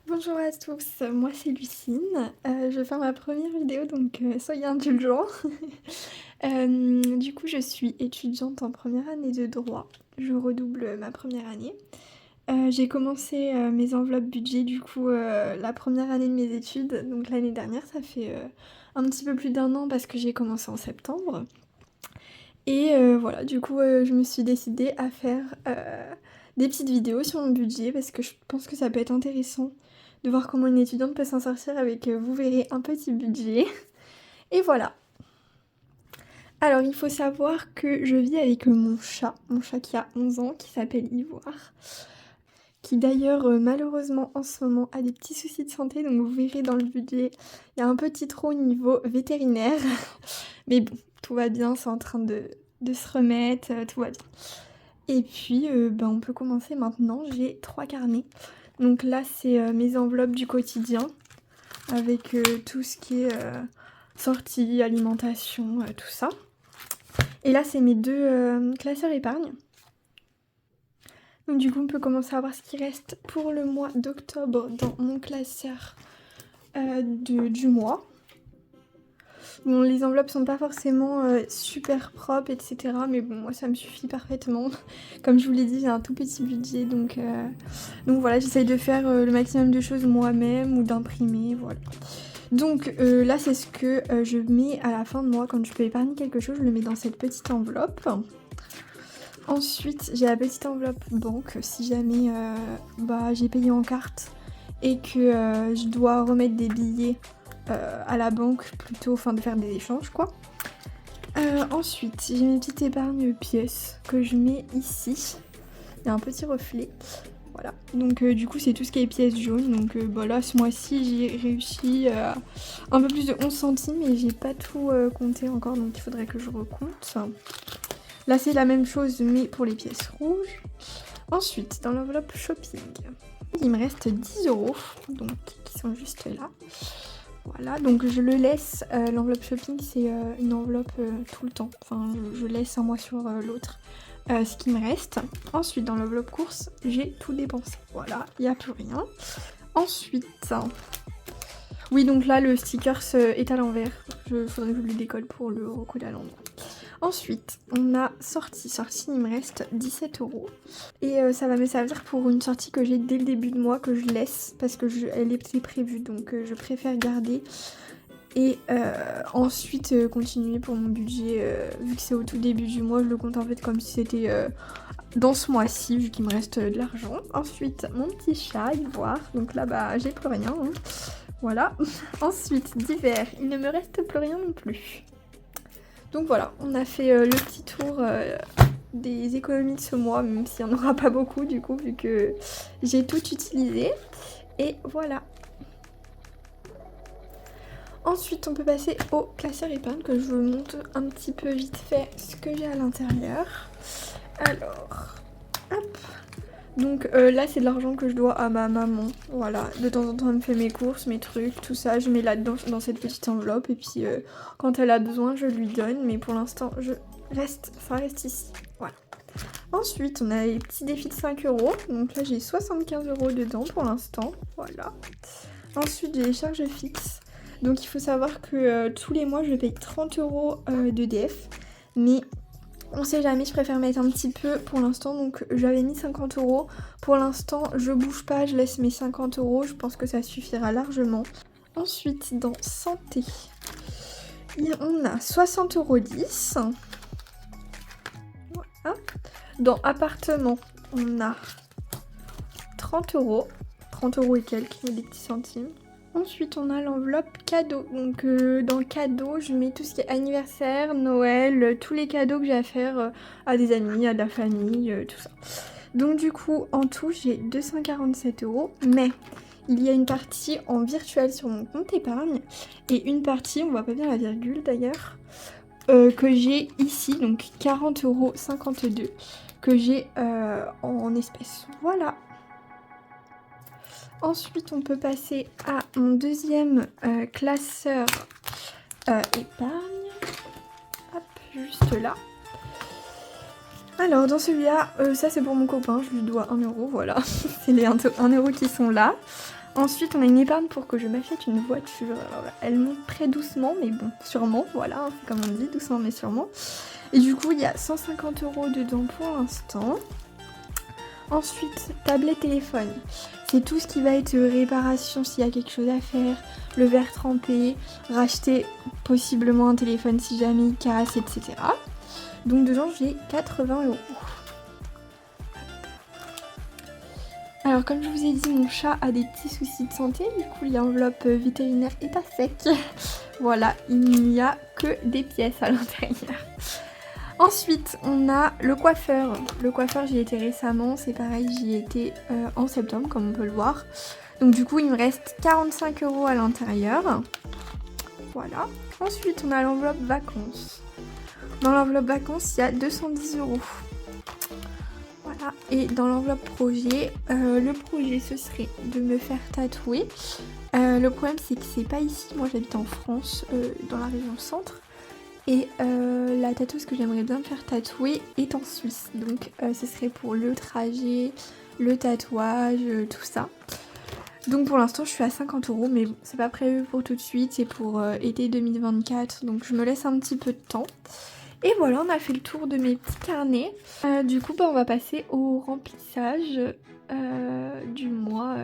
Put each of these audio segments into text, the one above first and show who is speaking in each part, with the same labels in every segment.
Speaker 1: Bonjour à tous, moi c'est Lucine, je vais faire ma première vidéo donc soyez indulgents. Du coup je suis étudiante en première année de droit, je redouble ma première année. J'ai commencé, mes enveloppes budget du coup, la première année de mes études, donc l'année dernière. Ça fait, un petit peu plus d'1 an parce que j'ai commencé en septembre et voilà du coup, je me suis décidée à faire, des petites vidéos sur mon budget parce que je pense que ça peut être intéressant de voir comment une étudiante peut s'en sortir avec, vous verrez, un petit budget et voilà. Alors il faut savoir que je vis avec, mon chat qui a 11 ans, qui s'appelle Ivoire, qui d'ailleurs, malheureusement en ce moment a des petits soucis de santé, donc vous verrez dans le budget, il y a un petit trou au niveau vétérinaire. Mais bon, tout va bien, c'est en train de se remettre, tout va bien. Et puis, on peut commencer maintenant. J'ai 3 carnets. Donc là, c'est, mes enveloppes du quotidien avec, tout ce qui est, sorties, alimentation, tout ça. Et là, c'est mes 2 classeurs épargne. Donc du coup, on peut commencer à voir ce qui reste pour le mois d'octobre dans mon classeur, du mois. Bon, les enveloppes sont pas forcément, super propres et cetera, mais bon, moi ça me suffit parfaitement. Comme je vous l'ai dit, j'ai un tout petit budget donc voilà, j'essaye de faire, le maximum de choses moi-même ou d'imprimer, voilà. Donc là, c'est ce que, je mets à la fin de mois quand je peux épargner quelque chose, je le mets dans cette petite enveloppe. Ensuite, j'ai la petite enveloppe banque si jamais, j'ai payé en carte et que, je dois remettre des billets, à la banque plutôt, enfin de faire des échanges quoi. Ensuite, j'ai mes petites épargnes pièces que je mets ici. Il y a un petit reflet, voilà. Donc du coup, c'est tout ce qui est pièces jaunes. Donc là, ce mois-ci, j'ai réussi un peu plus de 11 centimes et j'ai pas tout compté encore, donc il faudrait que je recompte. Là, c'est la même chose, mais pour les pièces rouges. Ensuite, dans l'enveloppe shopping, il me reste 10 €, donc qui sont juste là. Voilà, donc je le laisse, l'enveloppe shopping c'est, une enveloppe, tout le temps. Enfin, je laisse un mois sur, l'autre, ce qui me reste. Ensuite, dans l'enveloppe courses, j'ai tout dépensé. Voilà, il y a plus rien. Ensuite, oui donc là le stickers, est à l'envers. Faudrait que je le décolle pour le recoller à l'endroit. Ensuite, on a sortie, il me reste 17 € et ça va me servir pour une sortie que j'ai dès le début de mois que je laisse parce que elle était prévue, donc je préfère garder et ensuite continuer pour mon budget, vu que c'est au tout début du mois, je le compte en fait comme si c'était, dans ce mois-ci vu qu'il me reste, de l'argent. Ensuite, mon petit chat Ivoire, donc là, j'ai plus rien, hein. Voilà. Ensuite, d'hiver, il ne me reste plus rien non plus. Donc voilà, on a fait le petit tour des économies de ce mois, même s'il n'y en aura pas beaucoup du coup, vu que j'ai tout utilisé. Et voilà. Ensuite, on peut passer au classeur épargne, que je vous montre un petit peu vite fait ce que j'ai à l'intérieur. Alors, hop. Donc là, c'est de l'argent que je dois à ma maman. Voilà, de temps en temps, elle me fait mes courses, mes trucs, tout ça. Je mets là-dedans, dans cette petite enveloppe. Et puis, quand elle a besoin, je lui donne. Mais pour l'instant, ça reste ici. Voilà. Ensuite, on a les petits défis de 5 €. Donc là, j'ai 75 € dedans pour l'instant. Voilà. Ensuite, j'ai les charges fixes. Donc il faut savoir que tous les mois, je paye 30 € d'EDF. Mais on sait jamais, je préfère mettre un petit peu pour l'instant, donc j'avais mis 50 €. Pour l'instant, je bouge pas, je laisse mes 50 €, je pense que ça suffira largement. Ensuite, dans santé, on a 60,10 €. Voilà. Dans appartement, on a 30 €. 30 € et quelques, il y a des petits centimes. Ensuite, on a l'enveloppe cadeau. Donc, dans le cadeau, je mets tout ce qui est anniversaire, Noël, tous les cadeaux que j'ai à faire à des amis, à de la famille, tout ça. Donc, du coup, en tout, j'ai 247 €. Mais il y a une partie en virtuel sur mon compte épargne et une partie, on voit pas bien la virgule d'ailleurs, que j'ai ici, donc 40,52 € que j'ai en espèces. Voilà. Ensuite, on peut passer à mon deuxième classeur épargne. Hop, juste là. Alors, dans celui-là, ça c'est pour mon copain, je lui dois 1 €, voilà. C'est les 1 € qui sont là. Ensuite, on a une épargne pour que je m'achète une voiture. Alors là, elle monte très doucement, mais bon, sûrement, voilà, hein, c'est comme on dit, doucement mais sûrement. Et du coup, il y a 150 € dedans pour l'instant. Ensuite, tablette, téléphone. C'est tout ce qui va être réparation s'il y a quelque chose à faire, le verre trempé, racheter possiblement un téléphone si jamais il casse, etc. Donc dedans, j'ai 80 €. Alors comme je vous ai dit, mon chat a des petits soucis de santé, du coup l'enveloppe vétérinaire est à sec. Voilà, il n'y a que des pièces à l'intérieur. Ensuite, on a le coiffeur. Le coiffeur, j'y étais récemment, c'est pareil, j'y étais en septembre, comme on peut le voir. Donc du coup, il me reste 45 € à l'intérieur. Voilà. Ensuite, on a l'enveloppe vacances. Dans l'enveloppe vacances, il y a 210 €. Voilà. Et dans l'enveloppe projet, le projet, ce serait de me faire tatouer. Le problème, c'est que c'est pas ici. Moi, j'habite en France, dans la région centre. Et la tatoueuse que j'aimerais bien me faire tatouer est en Suisse. Donc ce serait pour le trajet, le tatouage, tout ça. Donc pour l'instant je suis à 50 €, mais bon, c'est pas prévu pour tout de suite, c'est pour été 2024. Donc je me laisse un petit peu de temps. Et voilà, on a fait le tour de mes petits carnets. Du coup, on va passer au remplissage du mois.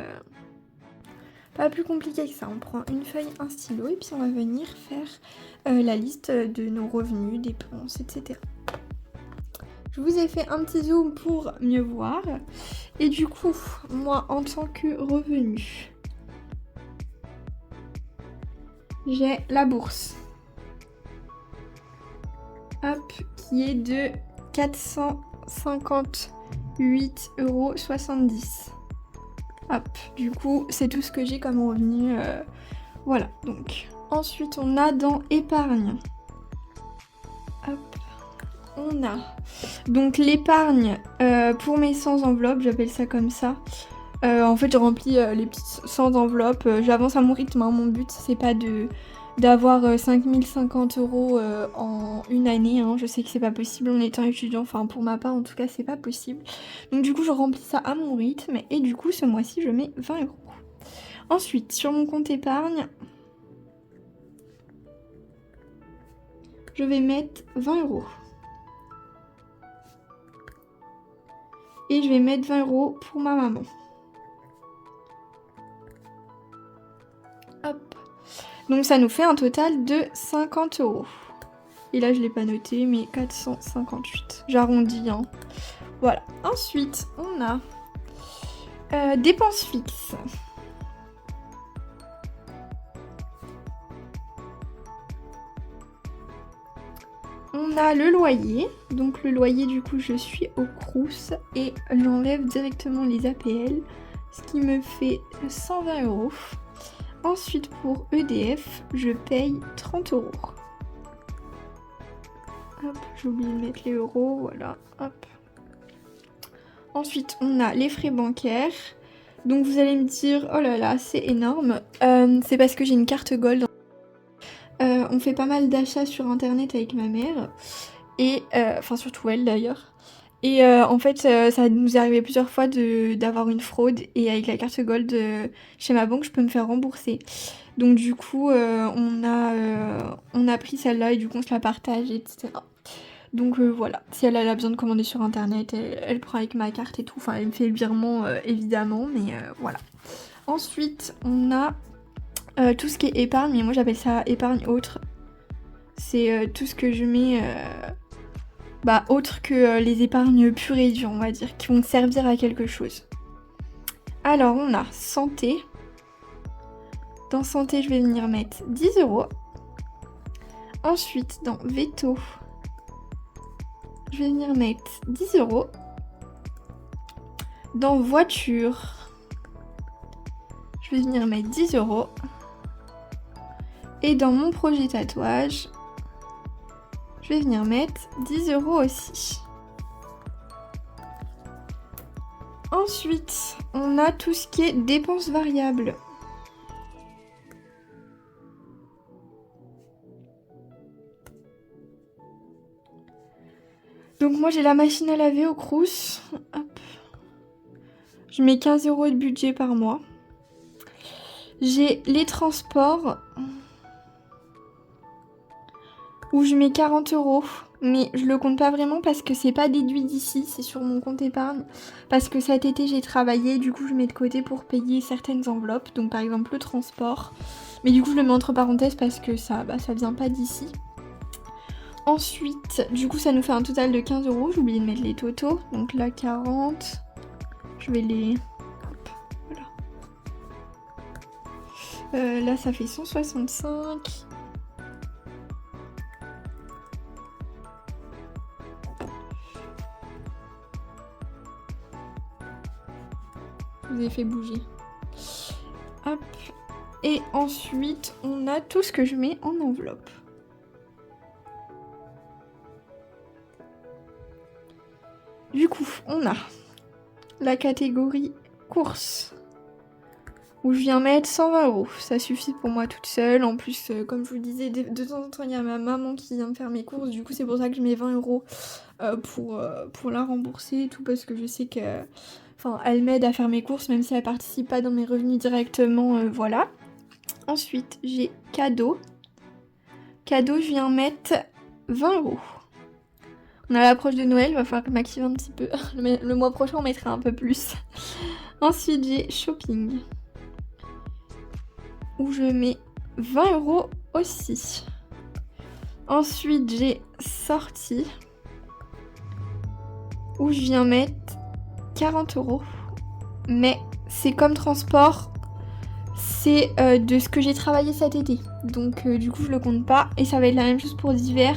Speaker 1: Pas plus compliqué que ça, on prend une feuille, un stylo et puis on va venir faire la liste de nos revenus, dépenses, etc. Je vous ai fait un petit zoom pour mieux voir. Et du coup, moi en tant que revenu, j'ai la bourse. Hop, qui est de 458,70 €. Hop, du coup, c'est tout ce que j'ai comme revenu. Voilà, donc. Ensuite, on a dans épargne. Hop, on a donc l'épargne pour mes 100 enveloppes, j'appelle ça comme ça. En fait, je remplis les petites 100 enveloppes. J'avance à mon rythme, hein. Mon but, c'est pas d'avoir 5050 € en une année, hein. Je sais que c'est pas possible en étant étudiant, enfin pour ma part en tout cas c'est pas possible. Donc du coup je remplis ça à mon rythme et du coup ce mois-ci je mets 20 €. Ensuite sur mon compte épargne, je vais mettre 20 €. Et je vais mettre 20 € pour ma maman. Hop. Donc ça nous fait un total de 50 €. Et là je l'ai pas noté, mais 458. J'arrondis, hein. Voilà. Ensuite, on a dépenses fixes. On a le loyer. Donc le loyer, du coup, je suis au Crous et j'enlève directement les APL, ce qui me fait 120 €. Ensuite, pour EDF, je paye 30 €. Hop, j'ai oublié de mettre les euros, voilà, hop. Ensuite, on a les frais bancaires. Donc vous allez me dire, oh là là, c'est énorme. C'est parce que j'ai une carte Gold. On fait pas mal d'achats sur internet avec ma mère. Et, enfin surtout elle d'ailleurs. Et en fait, ça nous est arrivé plusieurs fois d'avoir une fraude. Et avec la carte Gold chez ma banque, je peux me faire rembourser. Donc du coup, on a pris celle-là et du coup on se la partage, etc. Donc voilà, si elle a besoin de commander sur internet, elle prend avec ma carte et tout. Enfin, elle me fait le virement évidemment, mais voilà. Ensuite, on a tout ce qui est épargne, mais moi j'appelle ça épargne autre. C'est tout ce que je mets autre que les épargnes pures et dures, on va dire, qui vont servir à quelque chose. Alors, on a santé. Dans santé, je vais venir mettre 10 €. Ensuite, dans veto, je vais venir mettre 10 €. Dans voiture, je vais venir mettre 10 €. Et dans mon projet tatouage, je vais venir mettre 10 € aussi. Ensuite, on a tout ce qui est dépenses variables. Donc moi j'ai la machine à laver au Crous. Hop. Je mets 15 € de budget par mois. J'ai les transports où je mets 40 €, mais je le compte pas vraiment parce que c'est pas déduit d'ici, c'est sur mon compte épargne. Parce que cet été j'ai travaillé, du coup je mets de côté pour payer certaines enveloppes, donc par exemple le transport. Mais du coup je le mets entre parenthèses parce que ça vient pas d'ici. Ensuite, du coup ça nous fait un total de 15 €, j'ai oublié de mettre les totaux, donc là 40, je vais les... Hop, voilà. Là ça fait 165. Je vous ai fait bouger. Hop. Et ensuite, on a tout ce que je mets en enveloppe. Du coup, on a la catégorie courses, où je viens mettre 120 €. Ça suffit pour moi toute seule. En plus, comme je vous le disais, de temps en temps, il y a ma maman qui vient me faire mes courses. Du coup, c'est pour ça que je mets 20 € pour la rembourser et tout, parce que je sais que... Enfin, elle m'aide à faire mes courses, même si elle participe pas dans mes revenus directement, voilà. Ensuite, j'ai cadeau. Cadeau, je viens mettre 20 €. On a l'approche de Noël, il va falloir que je m'active un petit peu. Le mois prochain, on mettra un peu plus. Ensuite, j'ai shopping, où je mets 20 € aussi. Ensuite, j'ai sortie, où je viens mettre 40 €. Mais c'est comme transport, c'est de ce que j'ai travaillé cet été. Donc du coup, je le compte pas. Et ça va être la même chose pour d'hiver,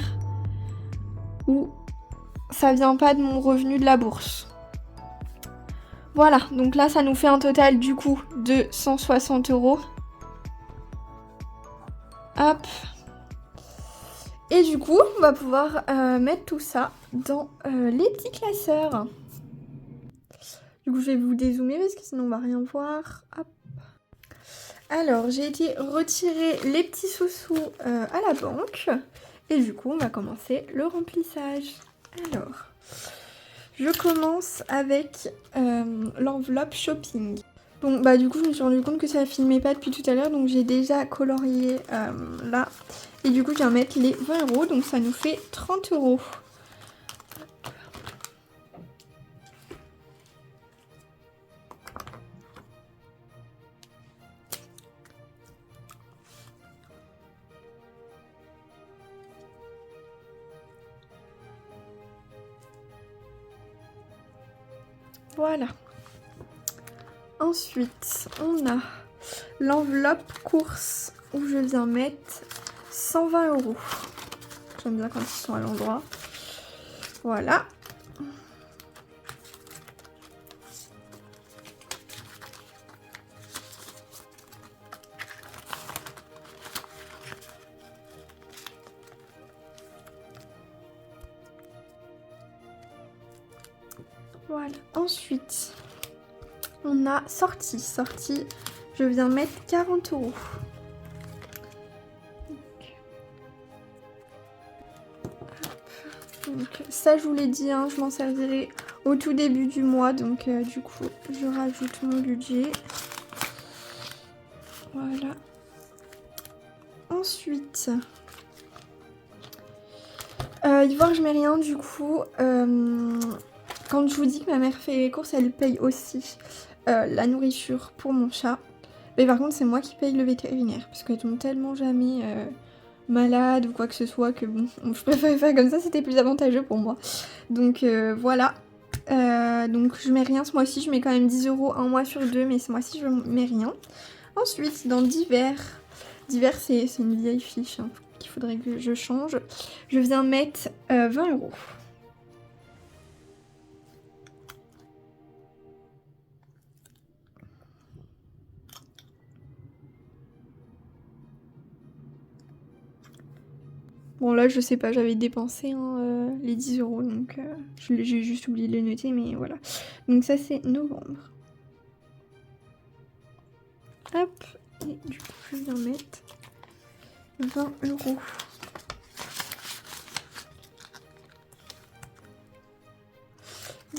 Speaker 1: où ça vient pas de mon revenu de la bourse. Voilà, donc là, ça nous fait un total du coup de 160 €. Hop. Et du coup, on va pouvoir mettre tout ça dans les petits classeurs. Du coup, je vais vous dézoomer parce que sinon on va rien voir. Hop. Alors, j'ai été retirer les petits sous-sous à la banque. Et du coup, on va commencer le remplissage. Alors, je commence avec l'enveloppe shopping. Bon, bah du coup, je me suis rendu compte que ça ne filmait pas depuis tout à l'heure. Donc, j'ai déjà colorié là. Et du coup, je viens mettre les 20 €. Donc, ça nous fait 30 €. Voilà. Ensuite, on a l'enveloppe course où je viens mettre 120 €. J'aime bien quand ils sont à l'endroit. Voilà. Voilà. Ensuite, on a sortie. Sortie, je viens mettre 40 €. Donc ça, je vous l'ai dit, hein, je m'en servirai au tout début du mois. Donc du coup, je rajoute mon budget. Voilà. Ensuite, ivoire, je mets rien du coup. Quand je vous dis que ma mère fait les courses, elle paye aussi la nourriture pour mon chat. Mais par contre, c'est moi qui paye le vétérinaire. Parce qu'elle tombe tellement jamais malade ou quoi que ce soit que bon, je préfère faire comme ça, c'était plus avantageux pour moi. Donc voilà. Donc je mets rien ce mois-ci, je mets quand même 10 € un mois sur deux, mais ce mois-ci je mets rien. Ensuite, dans divers, c'est une vieille fiche hein, qu'il faudrait que je change. Je viens mettre 20 €. Bon là je sais pas, j'avais dépensé hein, les 10 €, donc j'ai juste oublié de les noter, mais voilà. Donc ça c'est novembre. Hop, et du coup je viens mettre 20 €.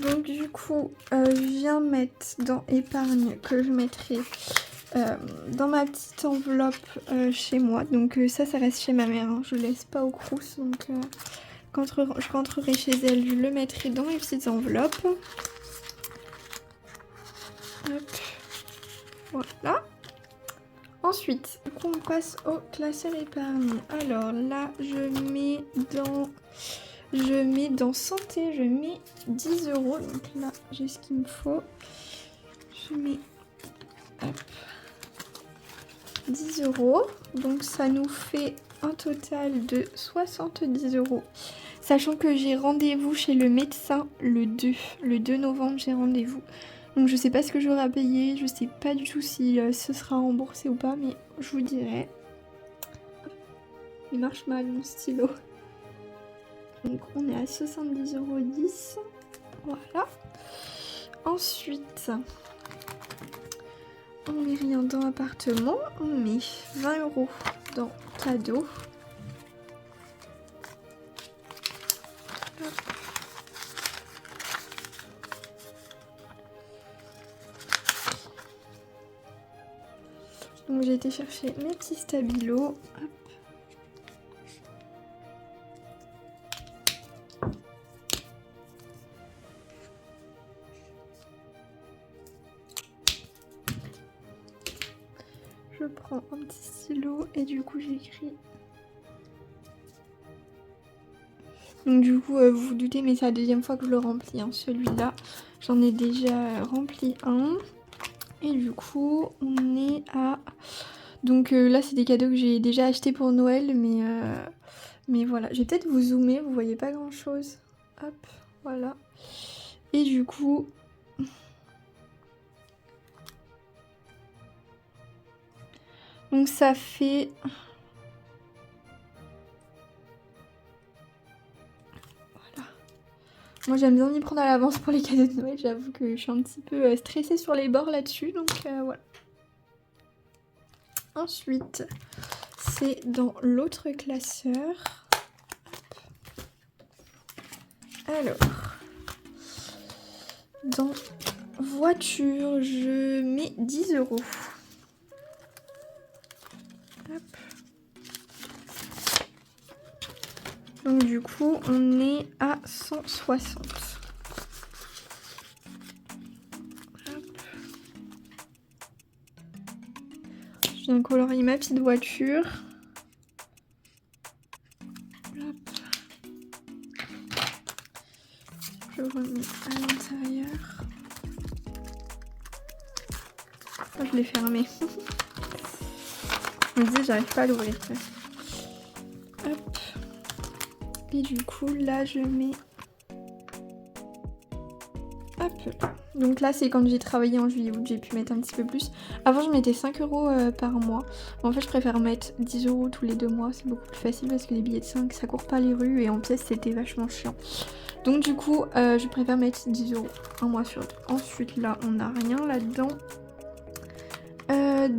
Speaker 1: Donc du coup je viens mettre dans épargne que je mettrai dans ma petite enveloppe chez moi. Donc ça reste chez ma mère, hein. Je le laisse pas au Crous. Donc quand je rentrerai chez elle, je le mettrai dans mes petites enveloppes. Hop. Voilà. Ensuite, du coup, on passe au classeur épargne. Alors là, je mets dans santé, je mets 10 euros. Donc là, j'ai ce qu'il me faut. Je mets hop, 10 euros. Donc ça nous fait un total de 70 euros. Sachant que j'ai rendez-vous chez le médecin le 2. Le 2 novembre, j'ai rendez-vous. Donc je sais pas ce que j'aurai à payer. Je sais pas du tout si ce sera remboursé ou pas. Mais je vous dirai. Il marche mal mon stylo. Donc on est à 70,10 €. Voilà. Ensuite, on met rien dans appartement. On met 20 euros dans cadeau. Hop. Donc j'ai été chercher mes petits stabilos. Hop. Je prends un petit stylo et du coup j'écris. Donc du coup vous vous doutez, mais c'est la deuxième fois que je le remplis, hein. Celui-là j'en ai déjà rempli un. Et du coup on est à... Donc là c'est des cadeaux que j'ai déjà achetés pour Noël, mais voilà. Je vais peut-être vous zoomer, vous voyez pas grand chose. Hop, voilà. Et du coup... Donc ça fait... Voilà. Moi j'aime bien m'y prendre à l'avance pour les cadeaux de Noël. J'avoue que je suis un petit peu stressée sur les bords là-dessus. Donc voilà. Ensuite, c'est dans l'autre classeur. Alors, dans voiture, je mets 10 euros. Hop. Donc du coup, on est à 160. Hop. Je viens colorier ma petite voiture. Hop. Je remets à l'intérieur. Oh, je l'ai fermé. Je me dis, j'arrive pas à l'ouvrir. Hop. Et du coup, là, je mets... Hop. Donc là, c'est quand j'ai travaillé en juillet-août, j'ai pu mettre un petit peu plus. Avant, je mettais 5 euros par mois. Mais en fait, je préfère mettre 10 euros tous les 2 mois. C'est beaucoup plus facile parce que les billets de 5, ça court pas les rues. Et en pièces, c'était vachement chiant. Donc du coup, je préfère mettre 10 euros un mois sur deux. Ensuite, là, on n'a rien là-dedans.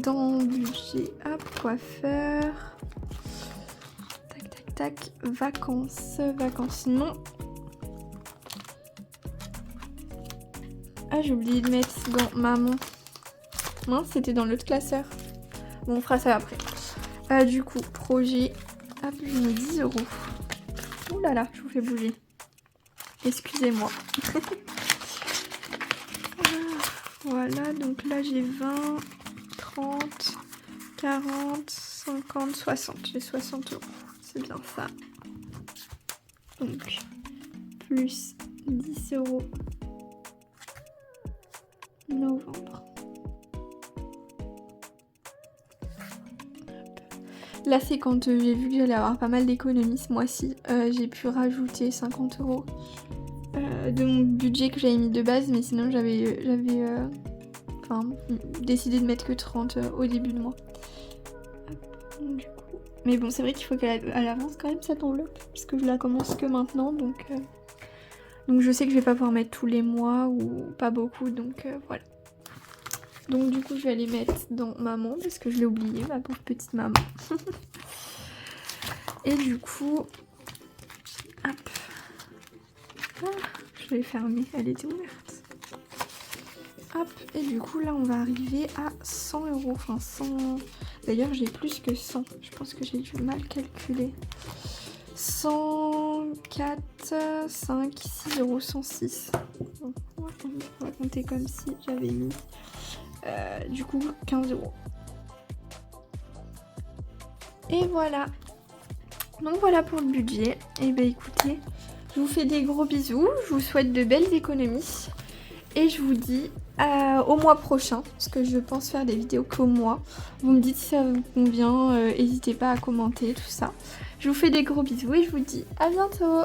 Speaker 1: Dans budget, hop, quoi faire? Tac, tac, tac. Vacances, non. Ah, j'ai oublié de mettre dans maman. Mince, c'était dans l'autre classeur. Bon, on fera ça après. Du coup, projet. Hop, je mets 10 euros. Ouh là là, je vous fais bouger. Excusez-moi. Voilà, donc là j'ai 20, 30, 40, 50, 60. J'ai 60 euros. C'est bien ça. Donc, plus 10 euros. Novembre. Là, c'est quand j'ai vu que j'allais avoir pas mal d'économies ce mois-ci. J'ai pu rajouter 50 euros de mon budget que j'avais mis de base, mais sinon j'avais décidé de mettre que 30 au début de mois. Du coup. Mais bon, c'est vrai qu'il faut qu'elle avance quand même cette enveloppe, puisque je la commence que maintenant, donc je sais que je vais pas pouvoir mettre tous les mois ou pas beaucoup, donc voilà. Donc du coup, je vais aller mettre dans maman, parce que je l'ai oublié, ma pauvre petite maman. Et du coup, hop. Ah, je l'ai fermée, elle était ouverte. Hop, et du coup là on va arriver à 100 euros. Enfin 100... D'ailleurs j'ai plus que 100. Je pense que j'ai dû mal calculer. 104, 5, 6 euros, 106. Bon, on va compter comme si j'avais mis du coup 15 euros. Et voilà. Donc voilà pour le budget. Et ben écoutez, je vous fais des gros bisous. Je vous souhaite de belles économies. Et je vous dis au mois prochain, parce que je pense faire des vidéos qu'au mois. Vous me dites si ça vous convient, n'hésitez pas à commenter tout ça. Je vous fais des gros bisous et je vous dis à bientôt.